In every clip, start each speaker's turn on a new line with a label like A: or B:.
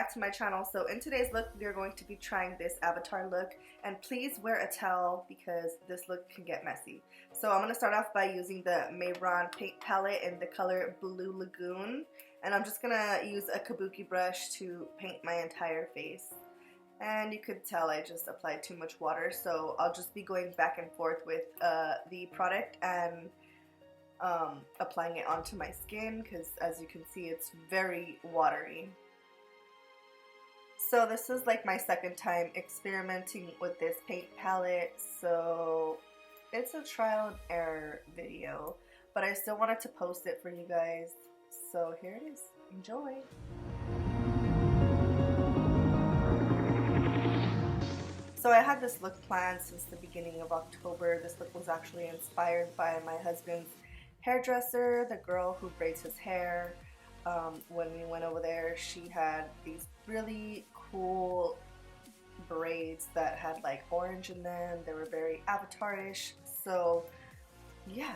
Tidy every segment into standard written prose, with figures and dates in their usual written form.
A: back to my channel. So in today's look, we are going to be trying this avatar look, and please wear a towel because this look can get messy. So I'm going to start off by using the Mayron paint palette in the color Blue Lagoon, and I'm just going to use a kabuki brush to paint my entire face. And you could tell I just applied too much water, so I'll just be going back and forth with the product and applying it onto my skin, because as you can see, it's very watery. So this is like my second time experimenting with this paint palette, so it's a trial and error video, but I still wanted to post it for you guys, so here it is. Enjoy! So I had this look planned since the beginning of October. This look was actually inspired by my husband's hairdresser, the girl who braids his hair. When we went over there, she had these really cool braids that had like orange in them. They were very avatar-ish, so yeah.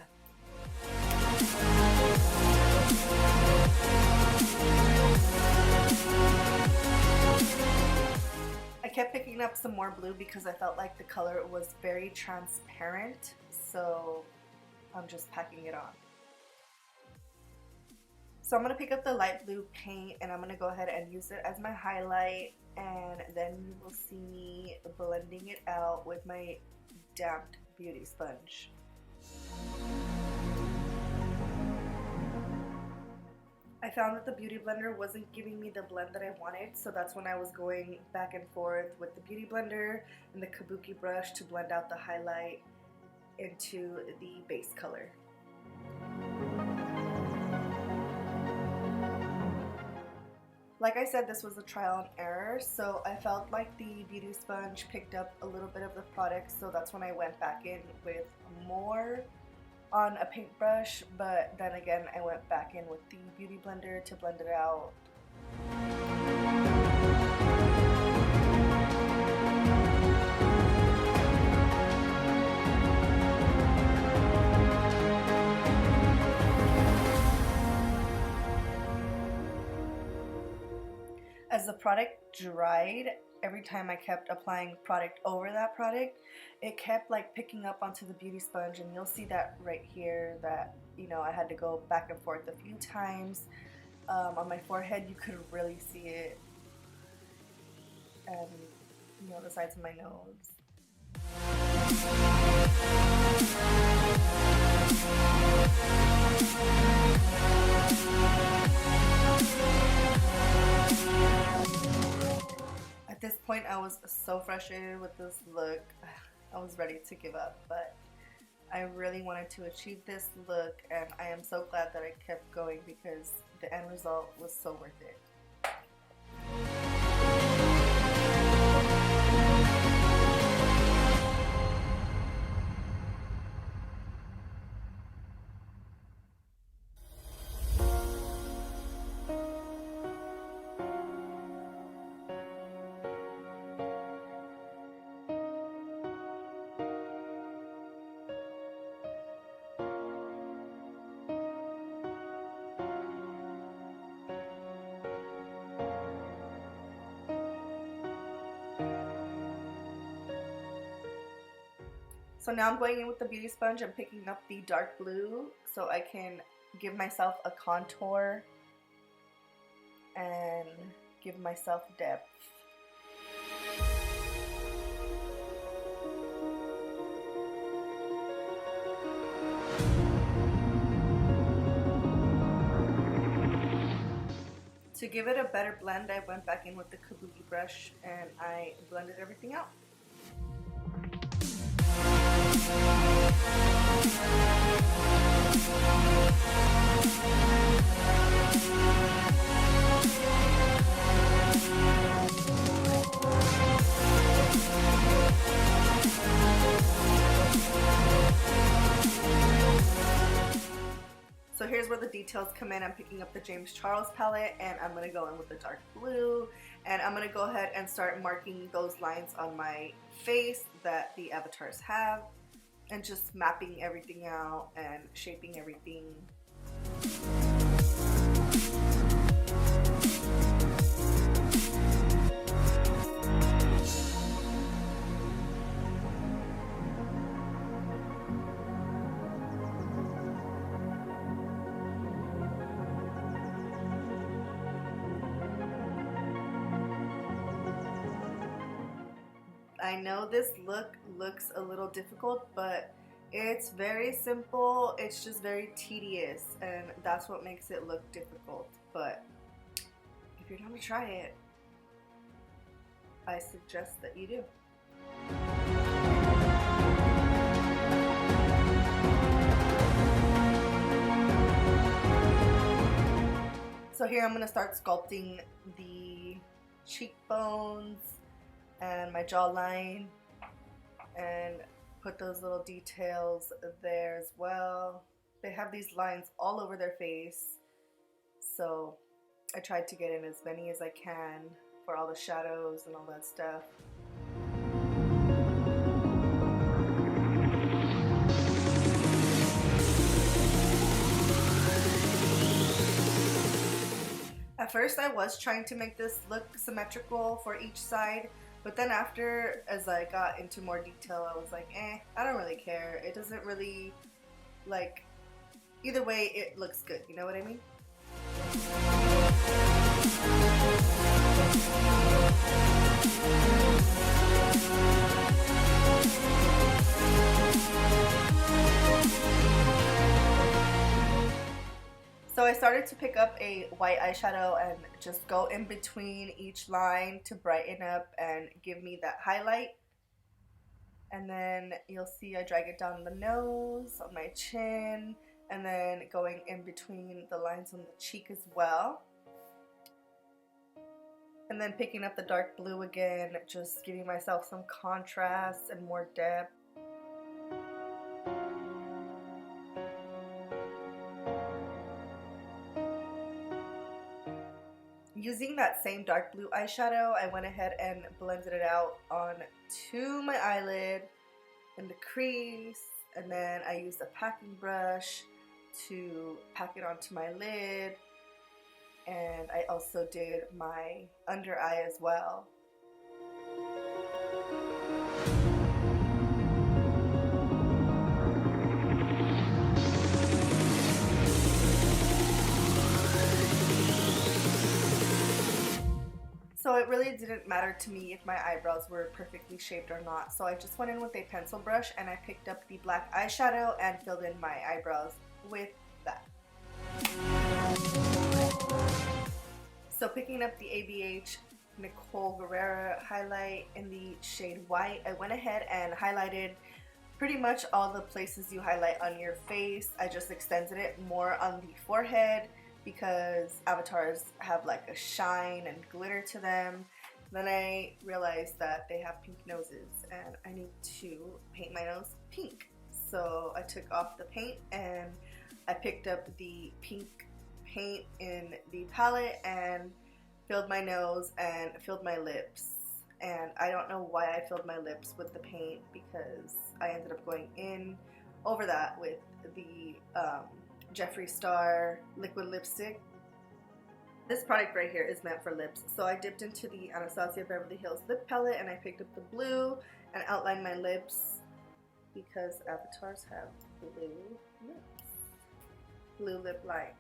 A: I kept picking up some more blue because I felt like the color was very transparent, so I'm just packing it on. So I'm going to pick up the light blue paint and I'm going to go ahead and use it as my highlight, and then you will see me blending it out with my damped beauty sponge. I found that the beauty blender wasn't giving me the blend that I wanted, so that's when I was going back and forth with the beauty blender and the kabuki brush to blend out the highlight into the base color. Like I said, this was a trial and error, so I felt like the beauty sponge picked up a little bit of the product, so that's when I went back in with more on a paintbrush, but then again I went back in with the beauty blender to blend it out. As the product dried, every time I kept applying product over that product, it kept like picking up onto the beauty sponge, and you'll see that right here that, you know, I had to go back and forth a few times. On my forehead you could really see it, and you know, the sides of my nose. At this point I was so frustrated with this look, I was ready to give up, but I really wanted to achieve this look, and I am so glad that I kept going because the end result was so worth it. So now I'm going in with the beauty sponge and picking up the dark blue so I can give myself a contour and give myself depth. To give it a better blend, I went back in with the kabuki brush and I blended everything out. So here's where the details come in. I'm picking up the James Charles palette and I'm going to go in with the dark blue, and I'm going to go ahead and start marking those lines on my face that the avatars have, and just mapping everything out and shaping everything. I know this look looks a little difficult, but it's very simple. It's just very tedious, and that's what makes it look difficult. But if you're down to try it, I suggest that you do. So here I'm going to start sculpting the cheekbones and my jawline and put those little details there as well. They have these lines all over their face, so I tried to get in as many as I can for all the shadows and all that stuff. At first I was trying to make this look symmetrical for each side, but then after, as I got into more detail, I was like, I don't really care. It doesn't really, like, either way it looks good, you know what I mean? So I started to pick up a white eyeshadow and just go in between each line to brighten up and give me that highlight. And then you'll see I drag it down the nose, on my chin, and then going in between the lines on the cheek as well. And then picking up the dark blue again, just giving myself some contrast and more depth. Using that same dark blue eyeshadow, I went ahead and blended it out onto my eyelid and the crease, and then I used a packing brush to pack it onto my lid, and I also did my under eye as well. So it really didn't matter to me if my eyebrows were perfectly shaped or not. So I just went in with a pencil brush and I picked up the black eyeshadow and filled in my eyebrows with that. So picking up the ABH Nicole Guerrera highlight in the shade white, I went ahead and highlighted pretty much all the places you highlight on your face. I just extended it more on the forehead, because avatars have like a shine and glitter to them. Then I realized that they have pink noses and I need to paint my nose pink. So I took off the paint and I picked up the pink paint in the palette and filled my nose and filled my lips. And I don't know why I filled my lips with the paint, because I ended up going in over that with the Jeffree Star liquid lipstick. This product right here is meant for lips, so I dipped into the Anastasia Beverly Hills lip palette and I picked up the blue and outlined my lips, because avatars have blue lips, blue lip lines.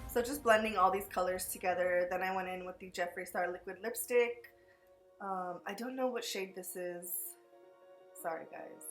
A: So just blending all these colors together, then I went in with the Jeffree Star liquid lipstick. I don't know what shade this is. Sorry guys.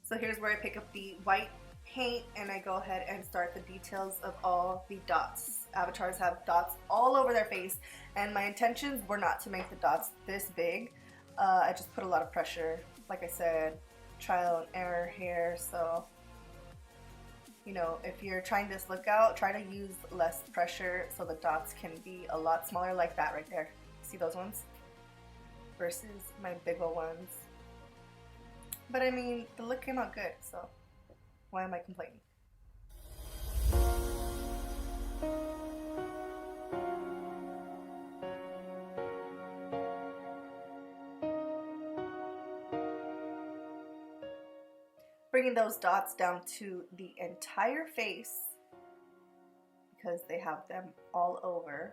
A: So here's where I pick up the white paint and I go ahead and start the details of all the dots. Avatars have dots all over their face, and my intentions were not to make the dots this big. I just put a lot of pressure. Like I said, trial and error here, so you know, if you're trying this look out, try to use less pressure so the dots can be a lot smaller, like that right there. See those ones? Versus my big ol' ones. But I mean, the look came out good, so why am I complaining? bringing those dots down to the entire face because they have them all over.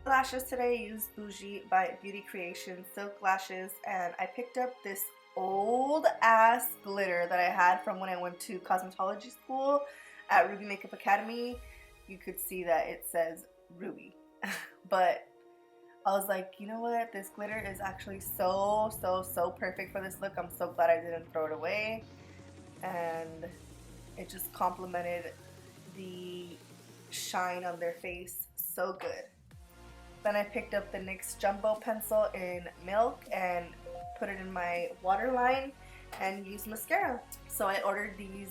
A: Lashes today, I used Bougie by Beauty Creation silk lashes, and I picked up this old ass glitter that I had from when I went to cosmetology school at Ruby Makeup Academy. You could see that it says Ruby, but I was like, you know what, this glitter is actually so perfect for this look. I'm so glad I didn't throw it away, and it just complemented the shine on their face so good. Then I picked up the NYX Jumbo Pencil in Milk and put it in my waterline and used mascara. So I ordered these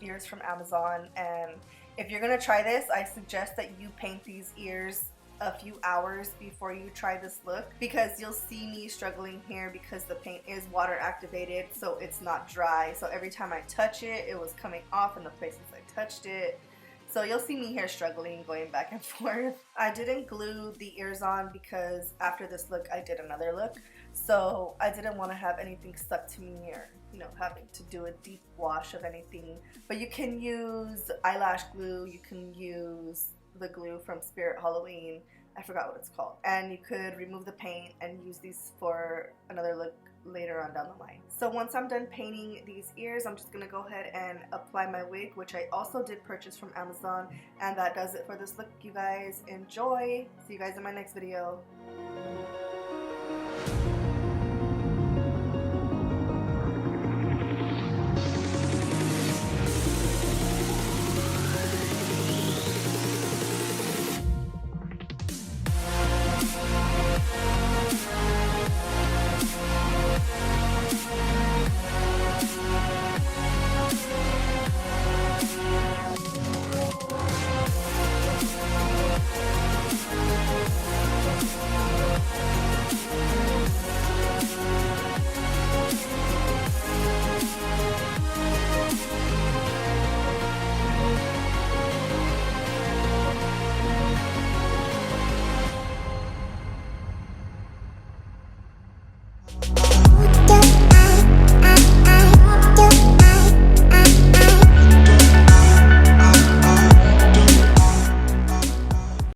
A: ears from Amazon, and if you're gonna try this, I suggest that you paint these ears a few hours before you try this look, because you'll see me struggling here because the paint is water activated, so it's not dry. So every time I touch it, it was coming off in the places I touched it. So you'll see me here struggling, going back and forth. I didn't glue the ears on because after this look I did another look. So I didn't want to have anything stuck to me or, you know, having to do a deep wash of anything. But you can use eyelash glue, you can use the glue from Spirit Halloween, I forgot what it's called. And you could remove the paint and use these for another look later on down the line. So once I'm done painting these ears, I'm just gonna go ahead and apply my wig, which I also did purchase from Amazon, and that does it for this look. You guys enjoy. See you guys in my next video.